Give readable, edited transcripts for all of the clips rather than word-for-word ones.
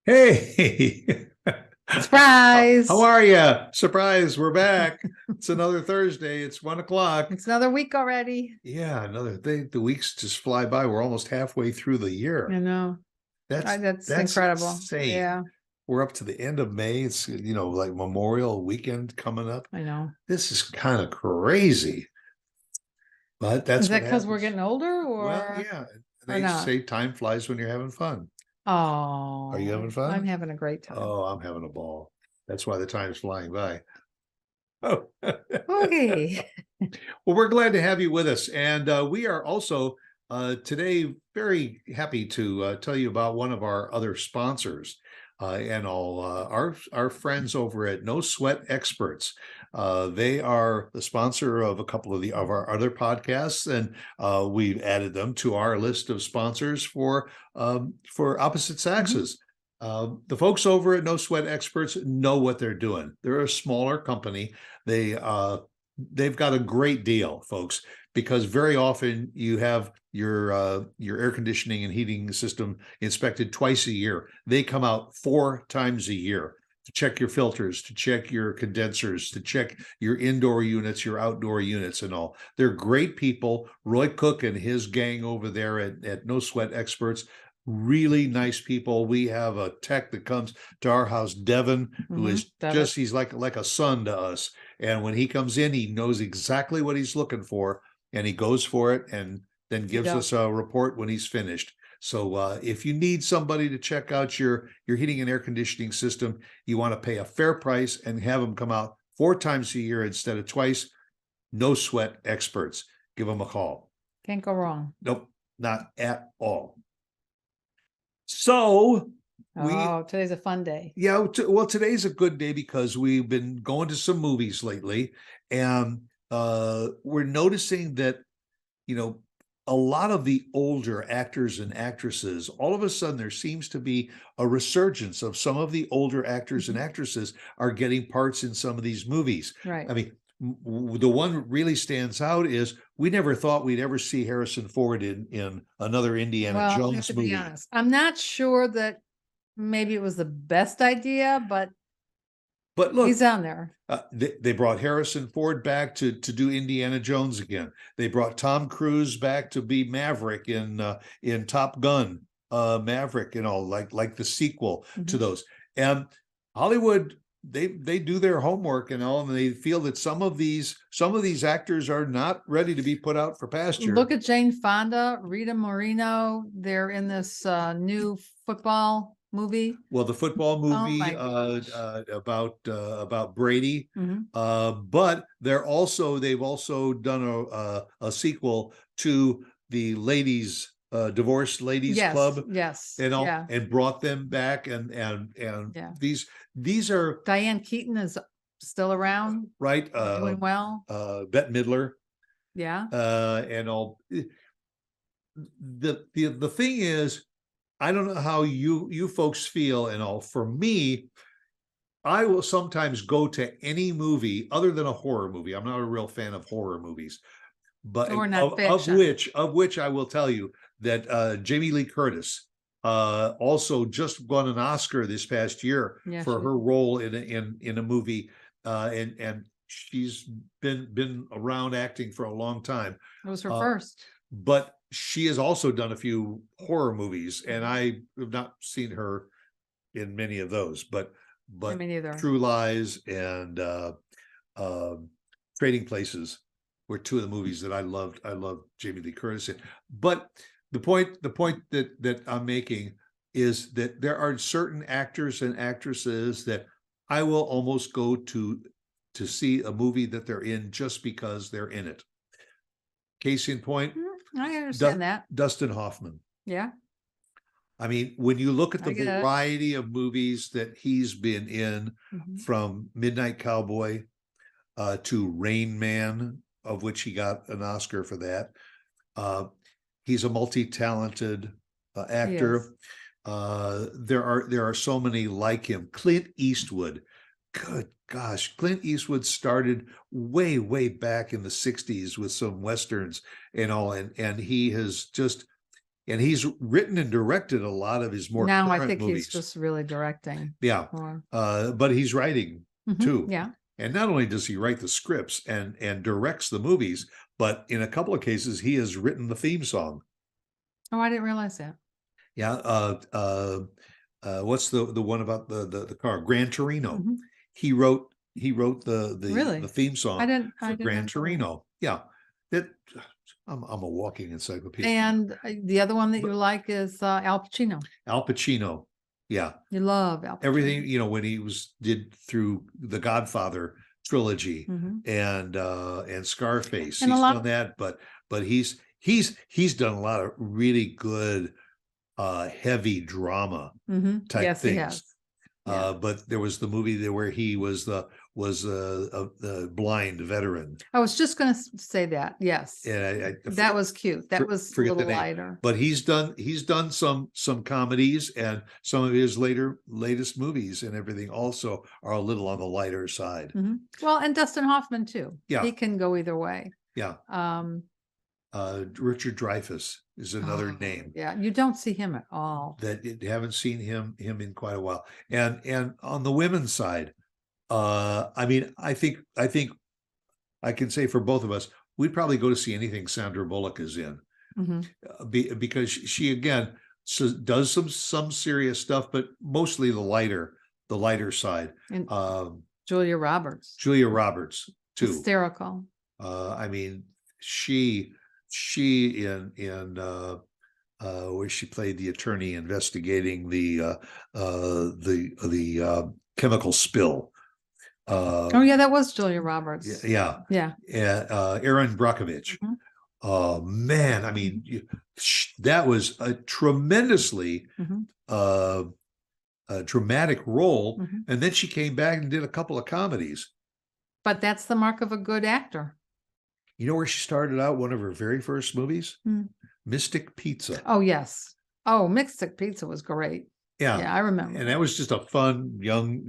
Hey, how Surprise! are you? Surprise, we're back. It's another Thursday. It's 1 o'clock. It's another week already. Yeah, another day. The weeks just fly by. We're almost halfway through the year. I know. That's That's that's incredible. insane. Yeah, We're up to the end of May. It's like Memorial Weekend coming up. I know. This is kind of crazy, but that's Is what that because we're happens. getting older Well, or yeah, or they not? say time flies when you're having fun. Are you having Oh, I'm fun? having a great time. Oh, I'm having a ball. That's why the time's flying by. Oh. Okay. Well, we're glad to have you with us. And we are also today very happy to tell you about one of our other sponsors and all our friends over at No Sweat Experts. They are the sponsor of a couple of our other podcasts, and we've added them to our list of sponsors for Opposite Saxes. The folks over at No Sweat Experts know what they're doing. They're a smaller company. They've got a great deal, folks, because very often you have your air conditioning and heating system inspected twice a year. They come out 4 times a year to check your filters, to check your condensers, to check your indoor units, your outdoor units, and all. They're great people. Roy Cook and his gang over there at No Sweat Experts, really nice people. We have a tech that comes to our house, Devin, who is Devin. he's like a son to us. And when he comes in, he knows exactly what he's looking for, and he goes for it, and then gives us a report when he's finished. So if you need somebody to check out your heating and air conditioning system, you want to pay a fair price and have them come out 4 times a year instead of twice. No Sweat Experts. Give them a call. Can't go wrong. Nope, not at all. So Today's a fun day. Yeah, well, today's a good day because we've been going to some movies lately, and we're noticing that, a lot of the older actors and actresses, all of a sudden there seems to be a resurgence of some of the older actors and actresses are getting parts in some of these movies. Right. I mean, the one that really stands out is we never thought we'd ever see Harrison Ford in another Indiana Well, I have Jones to movie. be honest. I'm not sure that maybe it was the best idea, but look, he's on there. They brought Harrison Ford back to do Indiana Jones again. They brought Tom Cruise back to be Maverick in Top Gun, Maverick, like the sequel to those. And Hollywood, they do their homework and all, and they feel that some of these actors are not ready to be put out for pasture. Look at Jane Fonda, Rita Moreno. They're in this new football movie. Well, the football movie about Brady, but they've also done a sequel to the divorced ladies club, and brought them back, and these are Diane Keaton is still around, right, doing well. Bette Midler, and all. The thing is, I don't know how you folks feel and all. For me, I will sometimes go to any movie other than a horror movie. I'm not a real fan of horror movies, but of which I will tell you that Jamie Lee Curtis also just won an Oscar this past year for her role in a movie, and she's been around acting for a long time. It was her first. But she has also done a few horror movies, and I have not seen her in many of those, but True Lies and Trading Places were two of the movies that I loved. I loved Jamie Lee Curtis in. But the point that I'm making is that there are certain actors and actresses that I will almost go to see a movie that they're in just because they're in it. Case in point, I understand that. Dustin Hoffman. Yeah. I mean, when you look at the variety of movies that he's been in, from Midnight Cowboy to Rain Man, of which he got an Oscar for that. He's a multi-talented actor. There are so many like him. Clint Eastwood. Good gosh, Clint Eastwood started way, way back in the 60s with some Westerns and all, and he has just, and he's written and directed a lot of his more Now I current think movies. he's just really directing. Yeah. More. But he's writing too. Yeah. And not only does he write the scripts and directs the movies, but in a couple of cases, he has written the theme song. Oh, I didn't realize that. Yeah. What's the one about the car? Gran Torino. Mhm. He wrote the Really? theme song I didn't for Gran know that. Torino. Yeah. That I'm a walking encyclopedia. And the other one that you like is Al Pacino. Al Pacino. Yeah. You love Al Pacino. Everything, you know, when he did through the Godfather trilogy and Scarface, And he's done that, but he's done a lot of really good heavy drama type Yes, he things. has. Yeah. But there was the movie where he was the blind veteran. I was just going to say that. Yes. And that was cute. That was a little lighter. But he's done some comedies, and some of his latest movies and everything also are a little on the lighter side. Well, and Dustin Hoffman too. Yeah. He can go either way. Yeah. Richard Dreyfuss is another name. Yeah, you don't see him at all. Haven't seen him in quite a while. And on the women's side, I mean, I think I can say for both of us, we'd probably go to see anything Sandra Bullock is in, because she again does some serious stuff, but mostly the lighter side. And Julia Roberts too. Hysterical. I mean, she in where she played the attorney investigating the chemical spill. Oh yeah, that was Julia Roberts. Yeah. Erin Brockovich. Oh man, I mean, that was a tremendously dramatic role, and then she came back and did a couple of comedies. But that's the mark of a good actor. You know where she started out? One of her very first movies, Mystic Pizza. Oh yes. Oh, Mystic Pizza was great. Yeah, I remember. And that was just a fun young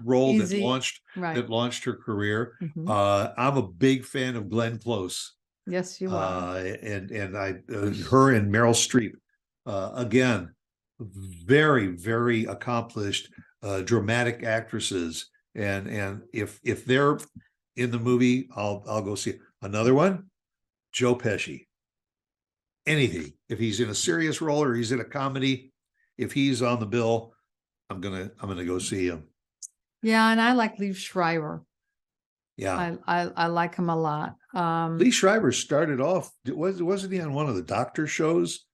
role easy. that launched her career. I'm a big fan of Glenn Close. Yes, you are. And her and Meryl Streep, again, very, very accomplished dramatic actresses. And if they're in the movie, I'll go see it. Another one, Joe Pesci. Anything. If he's in a serious role or he's in a comedy, if he's on the bill, I'm gonna go see him. Yeah, and I like Liev Schreiber. Yeah, I like him a lot. Liev Schreiber started off, wasn't he on one of the doctor shows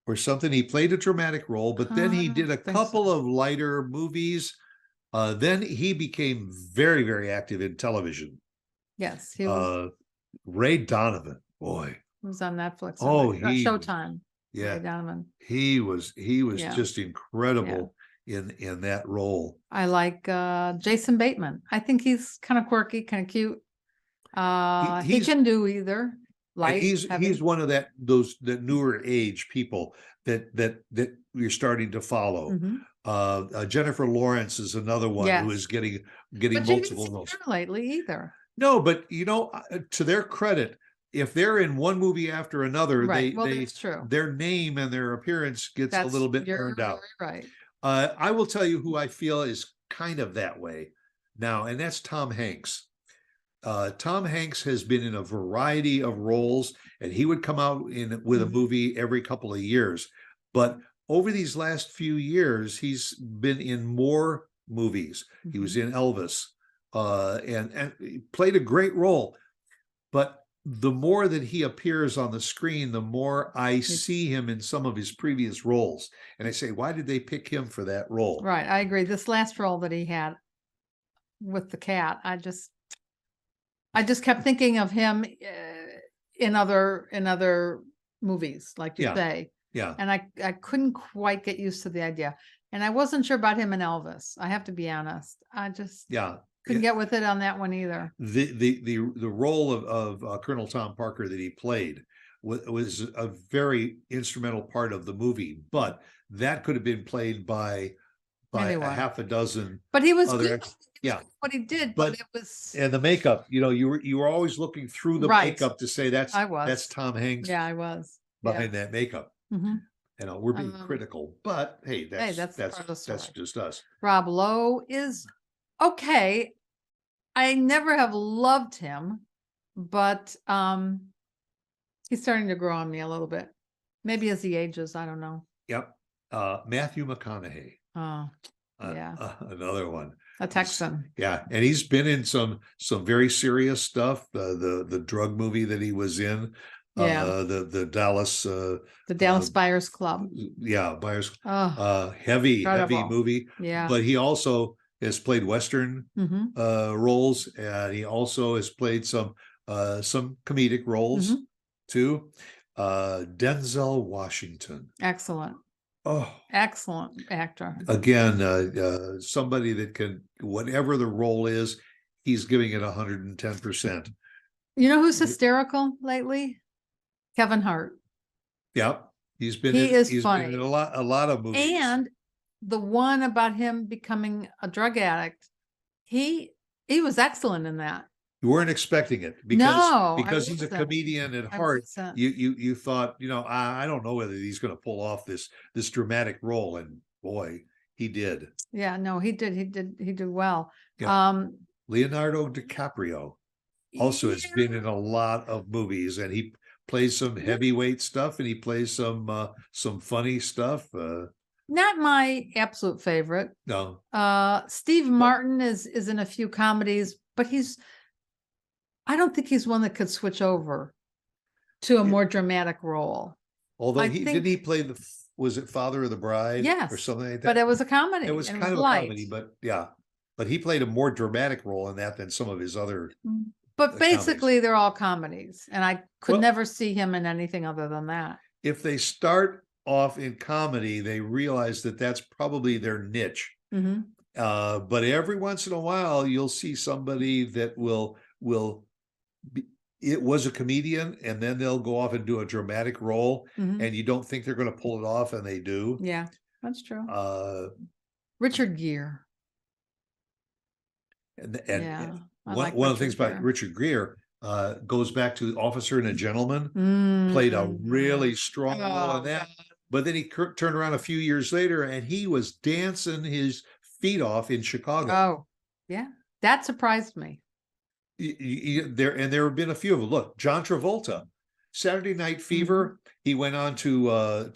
or something? He played a dramatic role, but then he did a couple of lighter movies. Then he became very, very active in television. Yes, he was. Ray Donovan, boy, he was on Netflix. Oh, Showtime. Yeah, Ray Donovan. He was just incredible in that role. I like Jason Bateman. I think he's kind of quirky, kind of cute. He can do either. Light, he's one of those newer age people that you're starting to follow. Jennifer Lawrence is another one who is getting multiple roles lately either. No, but you know, to their credit, if they're in one movie after another, that's true. Their name and their appearance gets a little bit burned out. Right. I will tell you who I feel is kind of that way now, and that's Tom Hanks. Tom Hanks has been in a variety of roles, and he would come out with a movie every couple of years. But over these last few years, he's been in more movies. He was in Elvis, and he played a great role. But the more that he appears on the screen, the more I see him in some of his previous roles. And I say, why did they pick him for that role? Right. I agree. This last role that he had with the cat, I just kept thinking of him in other movies, like you say. Yeah. And I couldn't quite get used to the idea. And I wasn't sure about him in Elvis. I have to be honest. I just couldn't get with it on that one either. The role of Colonel Tom Parker that he played was a very instrumental part of the movie, but that could have been played by a half a dozen. But he was good. What he did, but it was, and the makeup. You know, you were always looking through the makeup to say that's Tom Hanks. Yeah, I was behind that makeup. Mhm. You know, we're being critical, but hey, that's part of the story. that's just us. Rob Lowe is okay. I never have loved him, but he's starting to grow on me a little bit. Maybe as he ages, I don't know. Yep. Matthew McConaughey. Oh, yeah. Another one. A Texan. Yeah, and he's been in some very serious stuff. The drug movie that he was in. Yeah. The Dallas. The Dallas Buyers Club. Yeah, Buyers. Oh, heavy incredible. movie. Yeah. But he also has played Western roles, and he also has played some comedic roles too. Denzel Washington. Excellent. Oh, excellent actor. Again, somebody that can, whatever the role is, he's giving it 110%. You know who's hysterical lately? Kevin Hart. Yep. He's been He is funny. Been in a lot of movies. And the one about him becoming a drug addict, he was excellent in that. You weren't expecting it because he's a comedian at heart. You thought, you know, I don't know whether he's going to pull off this dramatic role, and boy, he did. Yeah, no, he did well. Yeah. Leonardo DiCaprio also has been in a lot of movies, and he plays some heavyweight stuff, and he plays some funny stuff. Not my absolute favorite. No. Steve Martin is in a few comedies, but I don't think he's one that could switch over to a more dramatic role. Although did he play was it Father of the Bride? Yes. Or something like that? But it was a comedy. It was kind of a comedy, but yeah. But he played a more dramatic role in that than some of his other But basically comedies. They're all comedies. And I could never see him in anything other than that. If they start off in comedy, they realize that that's probably their niche. But every once in a while, you'll see somebody that will it was a comedian, and then they'll go off and do a dramatic role, and you don't think they're going to pull it off, and they do. Yeah, that's true. Richard Gere. And one of the things about Richard Gere goes back to Officer and a Gentleman. Played a really strong role in that. But then he turned around a few years later, and he was dancing his feet off in Chicago. Oh, yeah, that surprised me. There have been a few of them. Look, John Travolta, Saturday Night Fever. He went on to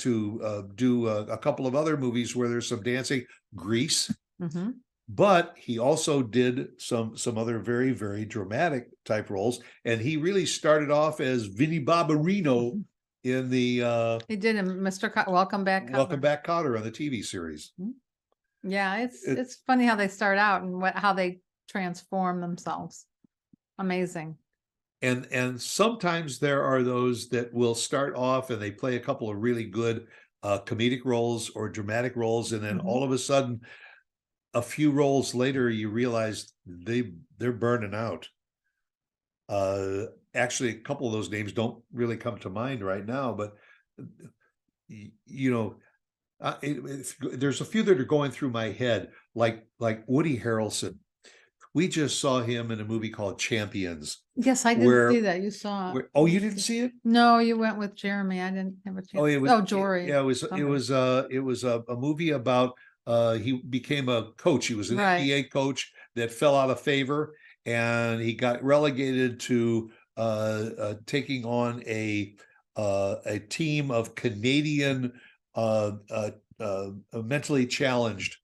do a couple of other movies where there's some dancing. Grease. But he also did some other very, very dramatic type roles, and he really started off as Vinnie Barbarino in the. He did in Mr. Welcome Back. Welcome Back, Kotter on the TV series. Yeah, it's funny how they start out and how they transform themselves. Amazing. And sometimes there are those that will start off and they play a couple of really good comedic roles or dramatic roles, and then all of a sudden, a few roles later, you realize they're burning out. Actually, a couple of those names don't really come to mind right now, but you know, there's a few that are going through my head, like Woody Harrelson. We just saw him in a movie called Champions. Yes, I didn't see that. You saw it. Oh, you didn't see it? No, you went with Jeremy. I didn't have a chance. Jory. Yeah, it was a movie about he became a coach. He was an NBA coach that fell out of favor, and he got relegated to taking on a team of Canadian mentally challenged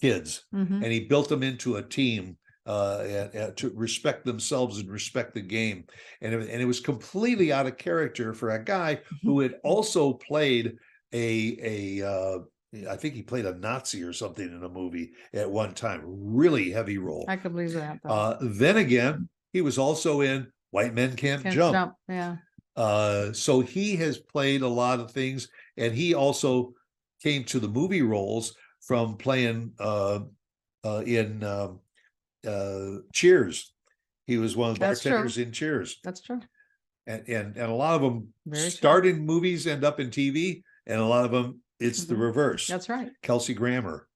kids, and he built them into a team to respect themselves and respect the game, and it was completely out of character for a guy who had also played I think he played a Nazi or something in a movie at one time. Really heavy role. I could believe that. Then again, he was also in White Men Can't Jump. Yeah. So he has played a lot of things, and he also came to the movie roles from playing in Cheers. He was one of the bartenders in Cheers. That's true. And a lot of them start in movies, end up in TV, and a lot of them it's the reverse. That's right. Kelsey Grammer.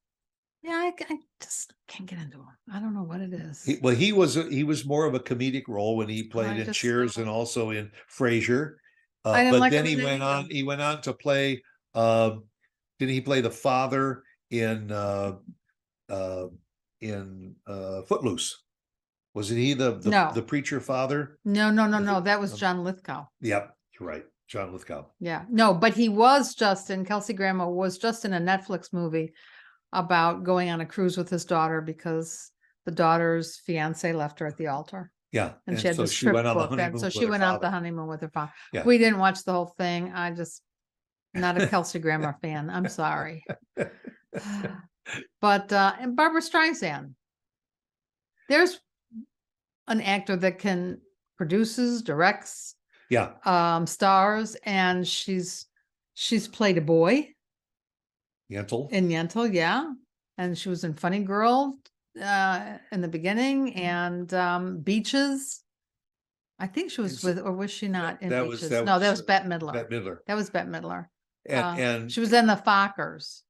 Yeah, I just can't get into him. I don't know what it is. He was more of a comedic role when he played in Cheers and also in Frasier. But then he went on to play Didn't he play the father in Footloose? Wasn't he No. the preacher father? No. That was John Lithgow. Yep, you're right. John Lithgow. Yeah. No, but he was just in, Kelsey Grammer was just in a Netflix movie about going on a cruise with his daughter because the daughter's fiance left her at the altar. Yeah. And she had so this she trip went on the booked, and honeymoon so with she her went out the father. honeymoon with her father. Yeah. We didn't watch the whole thing. I just not a Kelsey Grammer fan. I'm sorry. But and Barbara Streisand. There's an actor that can produces, directs, Yeah. stars, and she's played a boy Yentl. in Yentl, yeah. And she was in Funny Girl in the beginning, and Beaches. I think she was with, or was she not in that Beaches? was No, that was Bette Midler. Bette Midler. That was Bette Midler. And she was in the Fockers.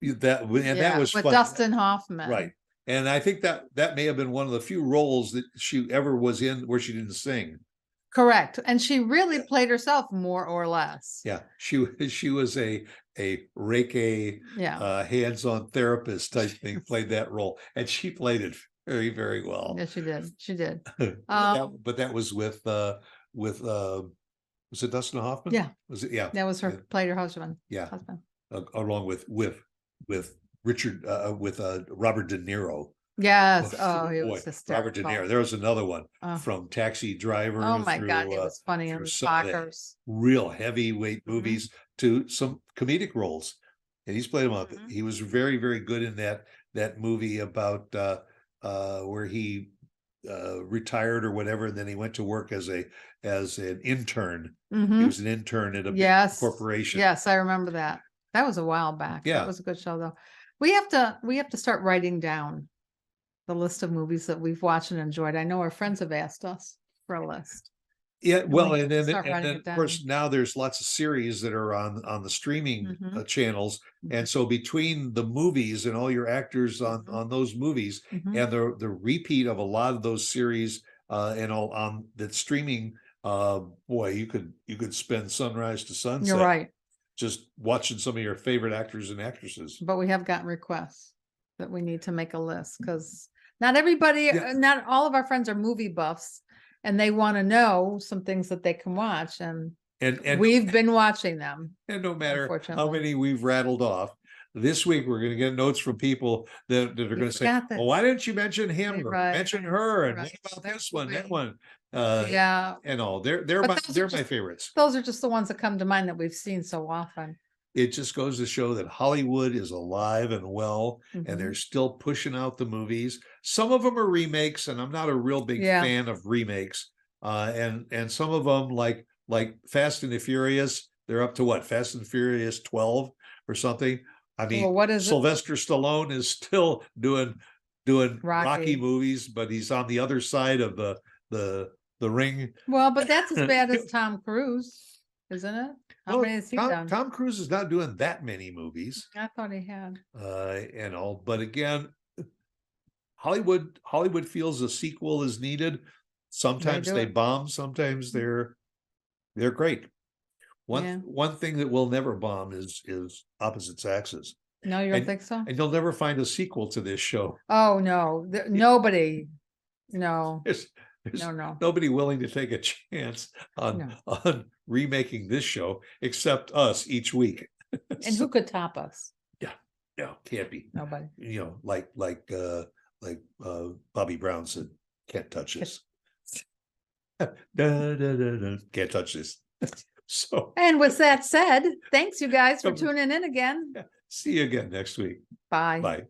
that was with fun. Dustin Hoffman. Right. And I think that may have been one of the few roles that she ever was in where she didn't sing. Correct. And she really played herself more or less. Yeah. She was a Reiki, hands-on therapist type thing, played that role. And she played it very, very well. Yes, she did. She did. But that was with was it Dustin Hoffman? Yeah. Was it? Yeah. That was her, played her husband. Yeah. Husband. Along with Richard, with Robert De Niro. Yes. Oh, he was hysterical. Robert De Niro. There was another one from Taxi Driver. Oh my God, it was funny in Fockers. Real heavyweight movies to some comedic roles, and he's played them up. He was very, very good in that movie about where he retired or whatever, and then he went to work as an intern. He was an intern at a big corporation. Yes, I remember that. That was a while back. Yeah, that was a good show though. We have to start writing down the list of movies that we've watched and enjoyed. I know our friends have asked us for a list. Yeah, well, and then of course now there's lots of series that are on the streaming channels, and so between the movies and all your actors on those movies and the repeat of a lot of those series and all on that streaming, boy, you could spend sunrise to sunset. You're right. Just watching some of your favorite actors and actresses. But we have gotten requests that we need to make a list because not everybody, not all of our friends are movie buffs, and they want to know some things that they can watch. And we've been watching them. And no matter how many we've rattled off, this week we're going to get notes from people that are going to say, well, why didn't you mention him or mention her? And what about this one, that one? And all. They're my favorites. Those are just the ones that come to mind that we've seen so often. It just goes to show that Hollywood is alive and well, and they're still pushing out the movies. Some of them are remakes, and I'm not a real big fan of remakes. And some of them, like Fast and the Furious, they're up to what? Fast and Furious 12 or something. I mean, what is Sylvester Stallone is still doing Rocky movies, but he's on the other side of the ring. Well, but that's as bad as Tom Cruise, isn't it? How many has he done? Tom Cruise is not doing that many movies. I thought he had. And all, but again, Hollywood feels a sequel is needed. Sometimes they bomb, sometimes they're great. One thing that will never bomb is Opposite Saxes. No, you don't think so? And you'll never find a sequel to this show. Oh no, nobody. No. No. Nobody willing to take a chance on remaking this show except us each week. And who could top us? Yeah, can't be. Nobody. Like Bobby Brown said, can't touch this. Can't touch this. So. And with that said, thanks you guys for tuning in again. See you again next week. Bye. Bye.